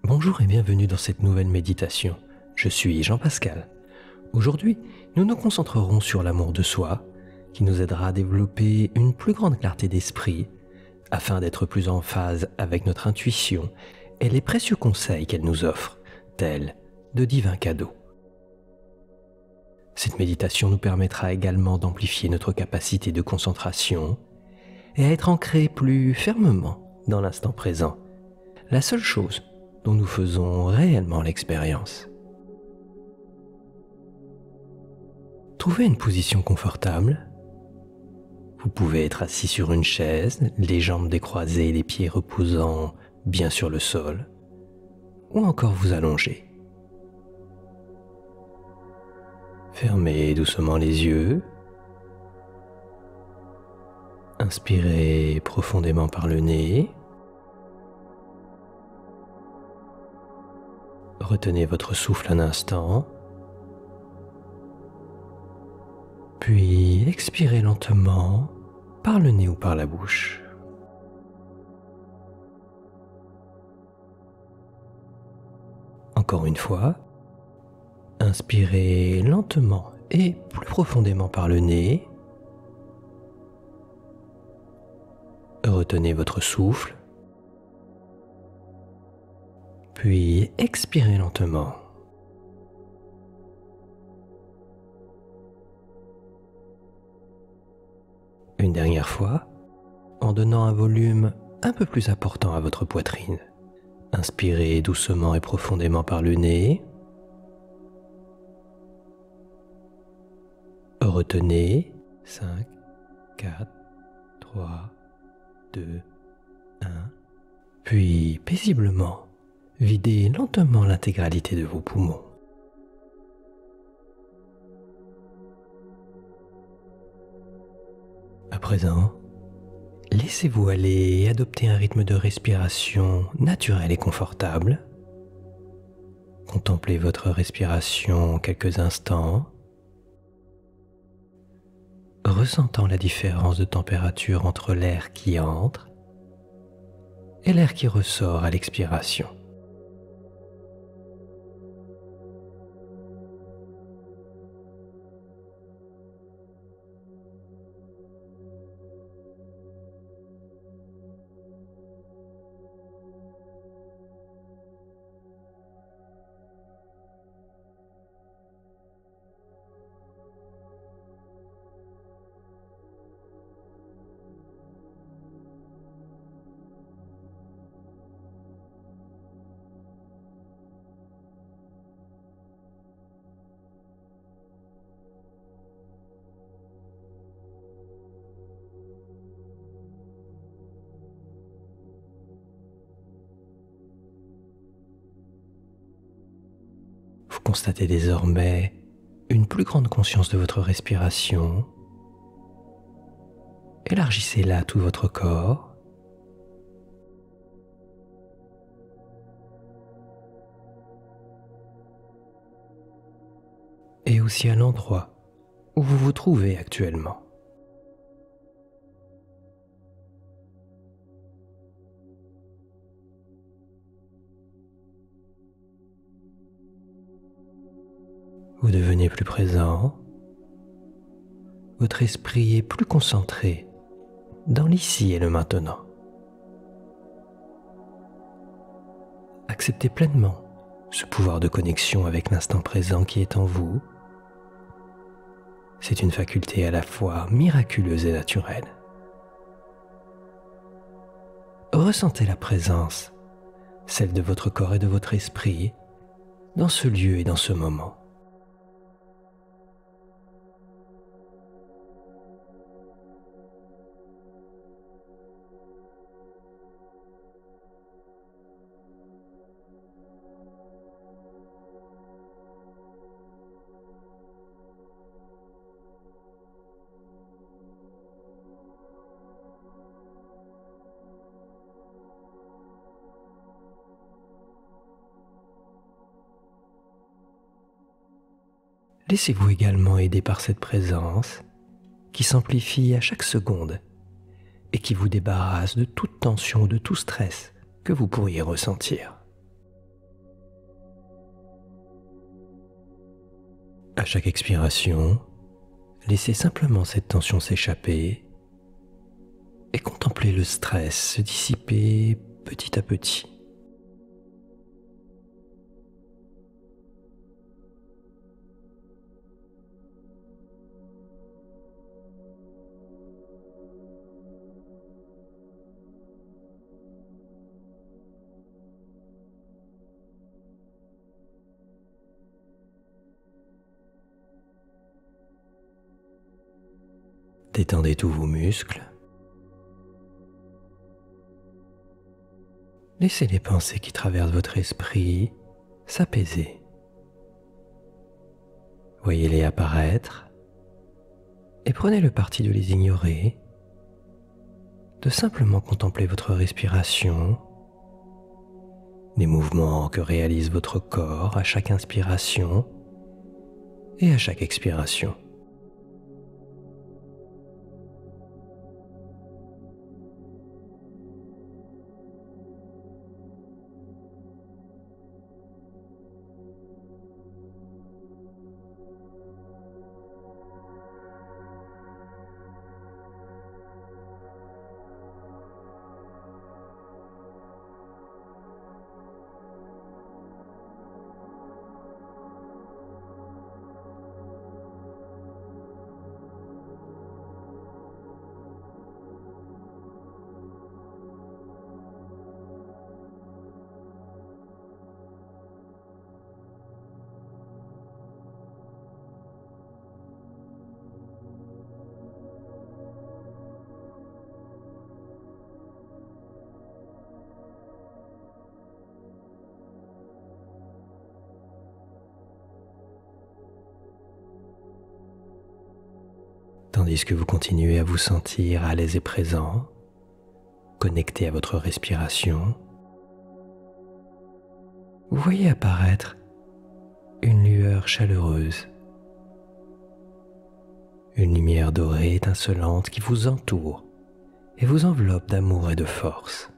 Bonjour et bienvenue dans cette nouvelle méditation. Je suis Jean-Pascal. Aujourd'hui, nous nous concentrerons sur l'amour de soi, qui nous aidera à développer une plus grande clarté d'esprit, afin d'être plus en phase avec notre intuition et les précieux conseils qu'elle nous offre, tels de divins cadeaux. Cette méditation nous permettra également d'amplifier notre capacité de concentration et à être ancrés plus fermement dans l'instant présent, la seule chose dont nous faisons réellement l'expérience. Trouvez une position confortable. Vous pouvez être assis sur une chaise, les jambes décroisées et les pieds reposant bien sur le sol, ou encore vous allonger. Fermez doucement les yeux. Inspirez profondément par le nez. Retenez votre souffle un instant. Puis expirez lentement par le nez ou par la bouche. Encore une fois, inspirez lentement et plus profondément par le nez. Retenez votre souffle. Puis expirez lentement. Une dernière fois, en donnant un volume un peu plus important à votre poitrine. Inspirez doucement et profondément par le nez. Retenez. 5, 4, 3, 2, 1. Puis paisiblement, videz lentement l'intégralité de vos poumons. À présent, laissez-vous aller et adopter un rythme de respiration naturel et confortable. Contemplez votre respiration quelques instants, ressentant la différence de température entre l'air qui entre et l'air qui ressort à l'expiration. Vous constatez désormais une plus grande conscience de votre respiration. Élargissez-la à tout votre corps. Et aussi à l'endroit où vous vous trouvez actuellement. Vous devenez plus présent. Votre esprit est plus concentré dans l'ici et le maintenant. Acceptez pleinement ce pouvoir de connexion avec l'instant présent qui est en vous. C'est une faculté à la fois miraculeuse et naturelle. Ressentez la présence, celle de votre corps et de votre esprit, dans ce lieu et dans ce moment. Laissez-vous également aider par cette présence qui s'amplifie à chaque seconde et qui vous débarrasse de toute tension ou de tout stress que vous pourriez ressentir. À chaque expiration, laissez simplement cette tension s'échapper et contemplez le stress se dissiper petit à petit. Détendez tous vos muscles. Laissez les pensées qui traversent votre esprit s'apaiser. Voyez-les apparaître et prenez le parti de les ignorer, de simplement contempler votre respiration, les mouvements que réalise votre corps à chaque inspiration et à chaque expiration. Tandis que vous continuez à vous sentir à l'aise et présent, connecté à votre respiration, vous voyez apparaître une lueur chaleureuse, une lumière dorée étincelante qui vous entoure et vous enveloppe d'amour et de force.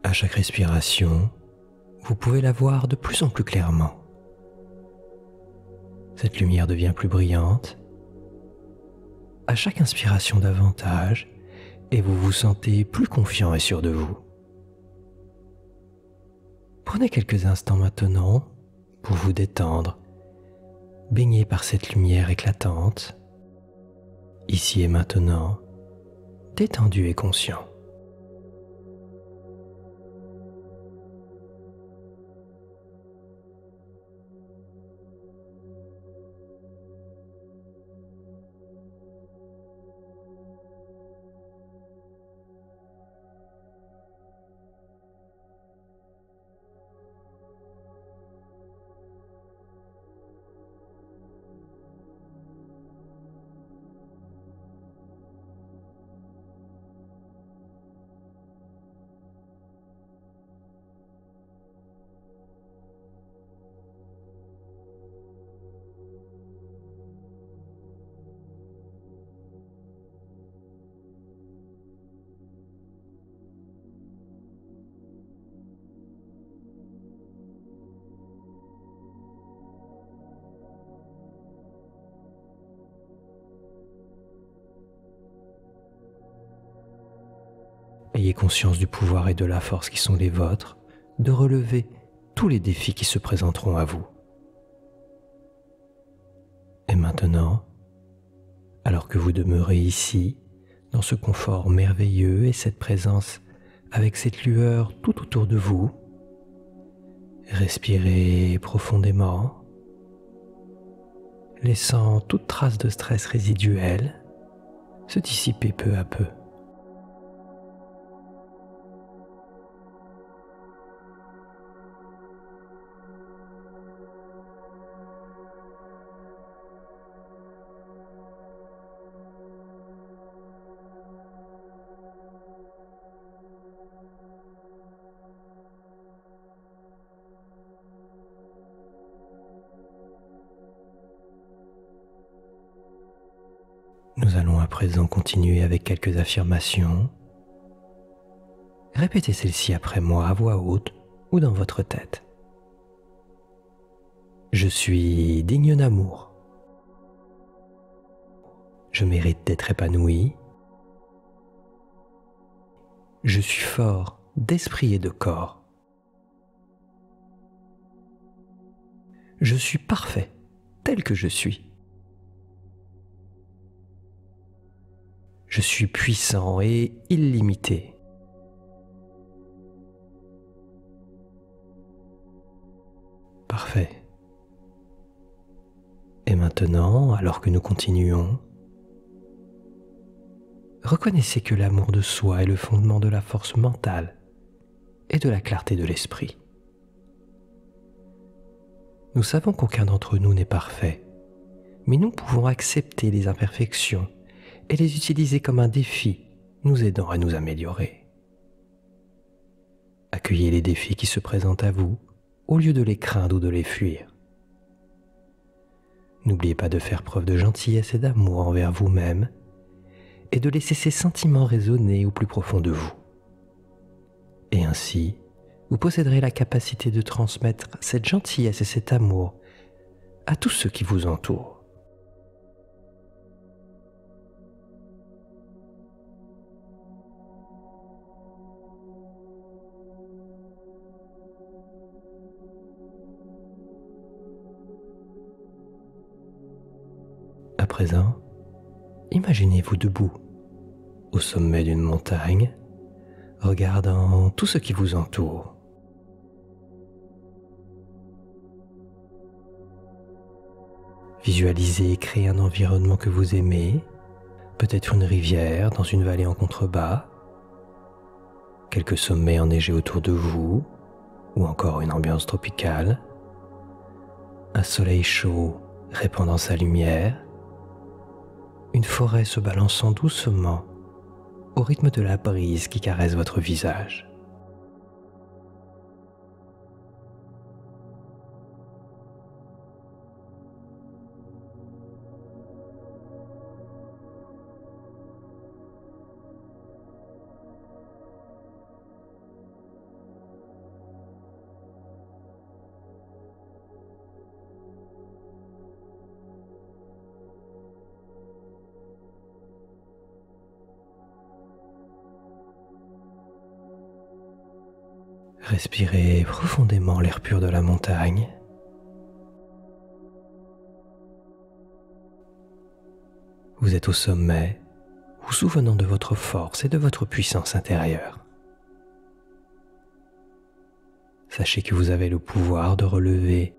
À chaque respiration, vous pouvez la voir de plus en plus clairement. Cette lumière devient plus brillante. À chaque inspiration davantage, et vous vous sentez plus confiant et sûr de vous. Prenez quelques instants maintenant pour vous détendre, baigné par cette lumière éclatante, ici et maintenant, détendu et conscient. Ayez conscience du pouvoir et de la force qui sont les vôtres, de relever tous les défis qui se présenteront à vous. Et maintenant, alors que vous demeurez ici, dans ce confort merveilleux et cette présence avec cette lueur tout autour de vous, respirez profondément, laissant toute trace de stress résiduel se dissiper peu à peu. Nous allons à présent continuer avec quelques affirmations Répétez celle-ci après moi à voix haute ou dans votre tête. Je suis digne d'amour. Je mérite d'être épanoui. Je suis fort d'esprit et de corps. Je suis parfait tel que je suis. Je suis puissant et illimité. Parfait. Et maintenant, alors que nous continuons, reconnaissez que l'amour de soi est le fondement de la force mentale et de la clarté de l'esprit. Nous savons qu'aucun d'entre nous n'est parfait, mais nous pouvons accepter les imperfections et les utiliser comme un défi, nous aidant à nous améliorer. Accueillez les défis qui se présentent à vous, au lieu de les craindre ou de les fuir. N'oubliez pas de faire preuve de gentillesse et d'amour envers vous-même et de laisser ces sentiments résonner au plus profond de vous. Et ainsi, vous posséderez la capacité de transmettre cette gentillesse et cet amour à tous ceux qui vous entourent. À présent, imaginez-vous debout, au sommet d'une montagne, regardant tout ce qui vous entoure. Visualisez et créez un environnement que vous aimez, peut-être une rivière dans une vallée en contrebas, quelques sommets enneigés autour de vous, ou encore une ambiance tropicale, un soleil chaud répandant sa lumière, une forêt se balançant doucement au rythme de la brise qui caresse votre visage. Respirez profondément l'air pur de la montagne. Vous êtes au sommet, vous souvenant de votre force et de votre puissance intérieure. Sachez que vous avez le pouvoir de relever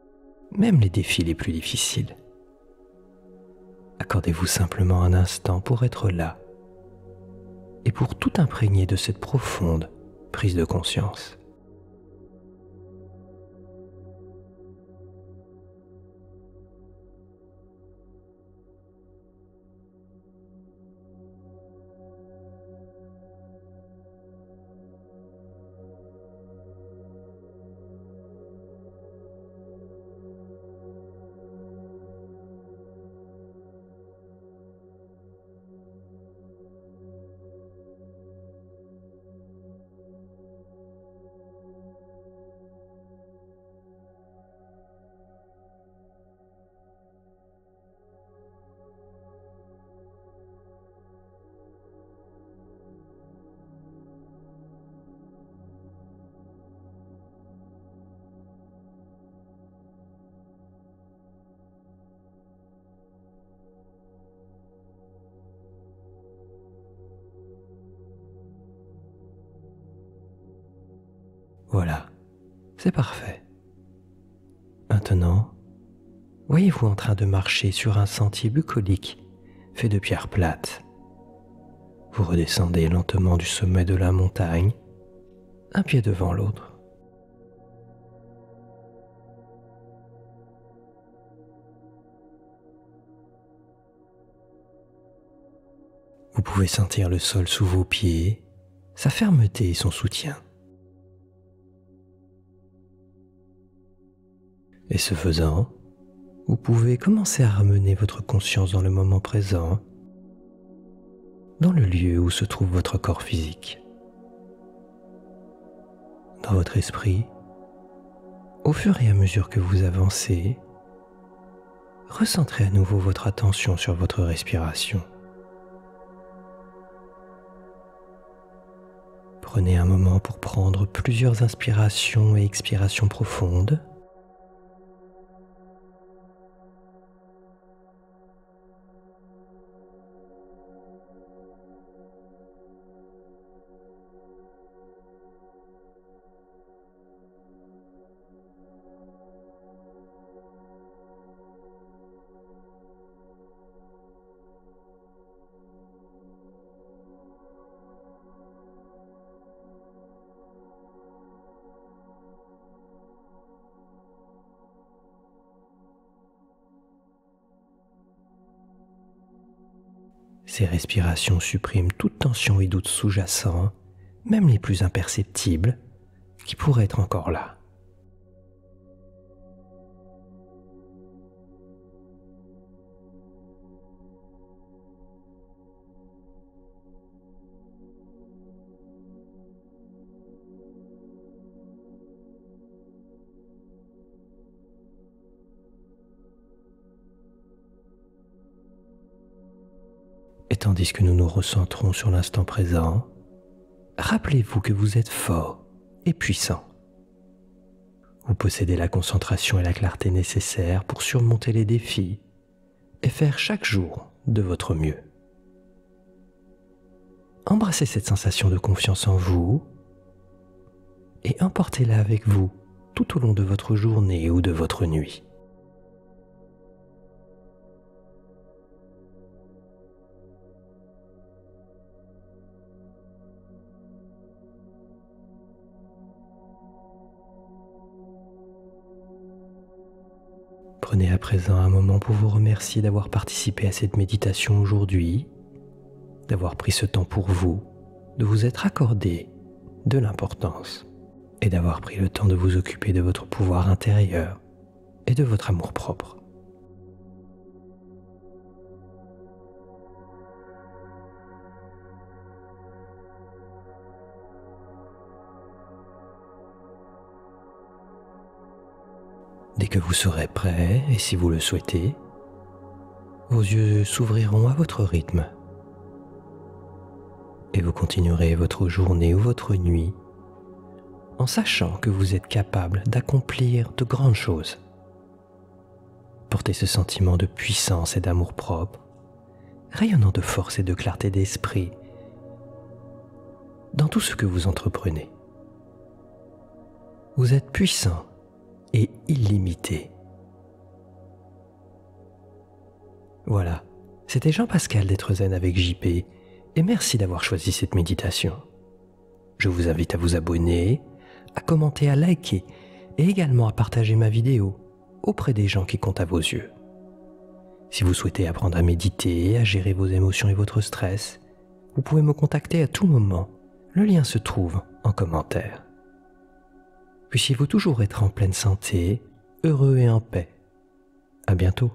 même les défis les plus difficiles. Accordez-vous simplement un instant pour être là et pour tout imprégner de cette profonde prise de conscience. Voilà, c'est parfait. Maintenant, voyez-vous en train de marcher sur un sentier bucolique fait de pierres plates. Vous redescendez lentement du sommet de la montagne, un pied devant l'autre. Vous pouvez sentir le sol sous vos pieds, sa fermeté et son soutien. Et ce faisant, vous pouvez commencer à ramener votre conscience dans le moment présent, dans le lieu où se trouve votre corps physique. dans votre esprit, au fur et à mesure que vous avancez, recentrez à nouveau votre attention sur votre respiration. Prenez un moment pour prendre plusieurs inspirations et expirations profondes. Ces respirations suppriment toute tension et doute sous-jacent, même les plus imperceptibles, qui pourraient être encore là. Et tandis que nous nous recentrons sur l'instant présent, rappelez-vous que vous êtes fort et puissant. Vous possédez la concentration et la clarté nécessaires pour surmonter les défis et faire chaque jour de votre mieux. Embrassez cette sensation de confiance en vous et emportez-la avec vous tout au long de votre journée ou de votre nuit. Prenez à présent un moment pour vous remercier d'avoir participé à cette méditation aujourd'hui, d'avoir pris ce temps pour vous, de vous être accordé de l'importance et d'avoir pris le temps de vous occuper de votre pouvoir intérieur et de votre amour-propre. Dès que vous serez prêt, et si vous le souhaitez, vos yeux s'ouvriront à votre rythme et vous continuerez votre journée ou votre nuit en sachant que vous êtes capable d'accomplir de grandes choses. Portez ce sentiment de puissance et d'amour-propre, rayonnant de force et de clarté d'esprit dans tout ce que vous entreprenez. Vous êtes puissant et illimité. Voilà, c'était Jean-Pascal d'être zen avec JP et merci d'avoir choisi cette méditation. Je vous invite à vous abonner, à commenter, à liker et également à partager ma vidéo auprès des gens qui comptent à vos yeux. Si vous souhaitez apprendre à méditer, à gérer vos émotions et votre stress, vous pouvez me contacter à tout moment. Le lien se trouve en commentaire. Puissiez-vous toujours être en pleine santé, heureux et en paix. À bientôt.